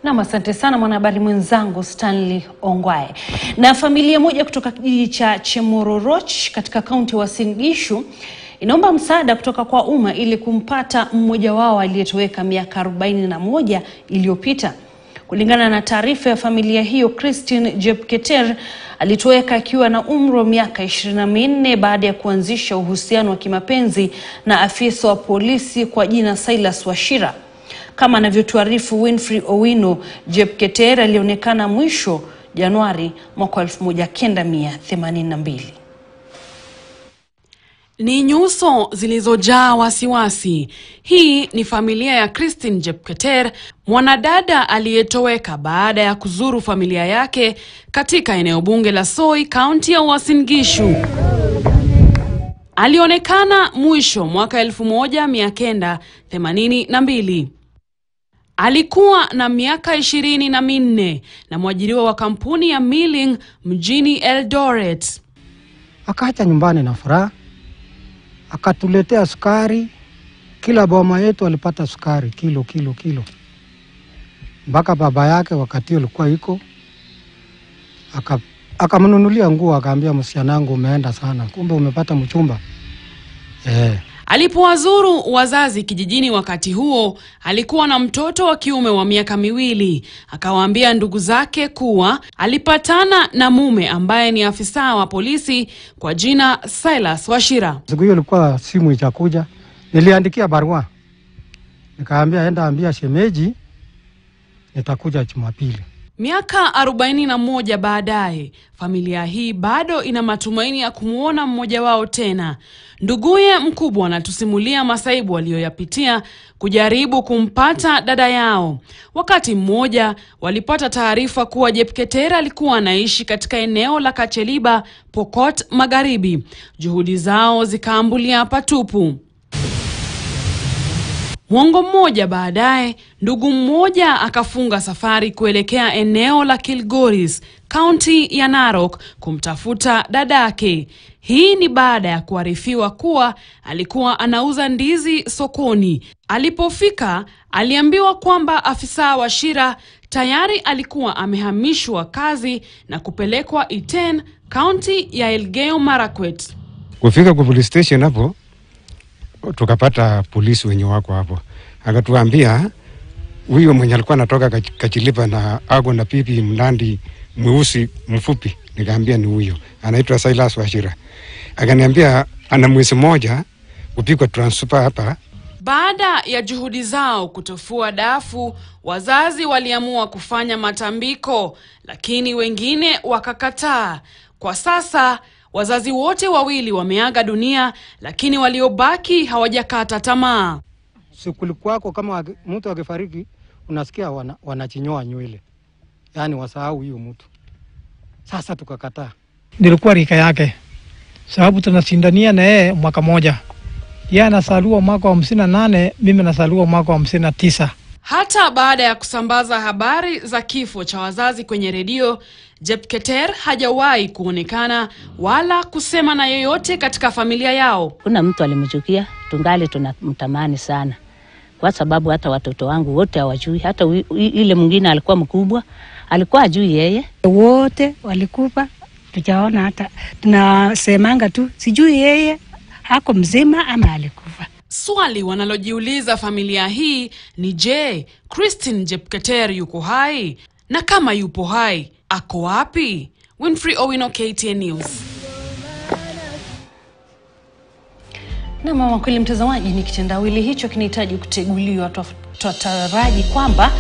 Na asante sana mwanahabari mwenzangu Stanley Ongwae. Na familia moja kutoka kijiji cha Chemororoch katika kaunti ya Uasin Gishu inaomba msaada kutoka kwa umma ili kumpata mmoja wao aliyetoweka miaka 41 iliyopita. Kulingana na taarifa ya familia hiyo, Christine Jepketer alitoweka akiwa na umri wa miaka 24 baada ya kuanzisha uhusiano wa kimapenzi na afisa wa polisi kwa jina Silas Wachira. Kama anavyotuarifu Winfrey Owino, Jepketer alionekana mwisho Januari mwaka 1982. Ni nyuso zilizojaa wasiwasi. Hii ni familia ya Christine Jepketer, mwanadada aliyetoweka baada ya kuzuru familia yake katika eneo bunge la Soi, kaunti ya Uasin Gishu. Alionekana mwisho mwaka 1982. Alikuwa na miaka 24 na mwajiriwa wa kampuni ya milling mjini Eldoret. Akaacha nyumbani na furaha, akatuletea sukari. Kila boma yetu alipata sukari kilo. Mpaka baba yake wakati alikuwa iko akamnunulia nguo, akaambia msichana umeenda sana, kumbe umepata mchumba. Alipowazuru wazazi kijijini wakati huo, alikuwa na mtoto wa kiume wa miaka 2. Akawaambia ndugu zake kuwa alipatana na mume ambaye ni afisa wa polisi kwa jina Silas Wachira. Siku hiyo ilikuwa simu itakuja, niliandikia barua. Nikaambia enda ambia shemeji nitakuja Jumapili. Miaka 41 baadaye, familia hii bado ina matumaini ya kumuona mmoja wao tena. Nduguye mkubwa anatusimulia masaibu aliyoyapitia kujaribu kumpata dada yao. Wakati mmoja walipata taarifa kuwa Jepketer alikuwa anaishi katika eneo la Kacheliba, Pokot Magharibi. Juhudi zao zikaambulia patupu. Mwongo mmoja baadaye, ndugu mmoja akafunga safari kuelekea eneo la Kilgoris, kaunti ya Narok, kumtafuta dadake. Hii ni baada ya kuarifiwa kuwa alikuwa anauza ndizi sokoni. Alipofika, aliambiwa kwamba afisa Wachira tayari alikuwa amehamishwa kazi na kupelekwa Iten, kaunti ya Elgeyo Marakwet. Kufika kwa police station hapo, tukapata polisi wenye wako hapo. Akatuambia huyo mwenye alikuwa anatoka Kachilipa na ako na pipi mnandi mweusi mfupi. Nikaambia ni huyo, anaitwa Silas Wachira. Akaniambia ana mwezi mmoja kupigwa transfer hapa. Baada ya juhudi zao kutofua dafu, wazazi waliamua kufanya matambiko, lakini wengine wakakataa. Kwa sasa wazazi wote wawili wameaga dunia, lakini waliobaki hawajakata tamaa. Sikulikuwako kama mtu akifariki unasikia wanachinyoa nywele. Yaani wasahau huyo mtu. Sasa tukakataa. Nilikuwa rika yake, sababu tunashindania na yeye mwaka moja. Yeye anazaliwa mwaka wa 58, mimi nazaliwa mwaka wa 59. Hata baada ya kusambaza habari za kifo cha wazazi kwenye redio, Jepketer hajawahi kuonekana wala kusema na yeyote katika familia yao. Kuna mtu alimchukia, tungali tunamtamani sana. Kwa sababu hata watoto wangu wote hawajui, hata ile mwingine alikuwa mkubwa, alikuwa ajui yeye. Wote walikufa, tujaona hata tunasemanga tu sijui yeye hako mzima ama alikufa. Swali wanalojiuliza familia hii ni je, Christine Jepketer yuko hai? Na kama yupo hai, ako wapi? Winfrey Owino, KTN News. Na mama, kweli mtazamaji, ni kitendawili hicho kinahitaji kuteguliwa. Tutaraji kwamba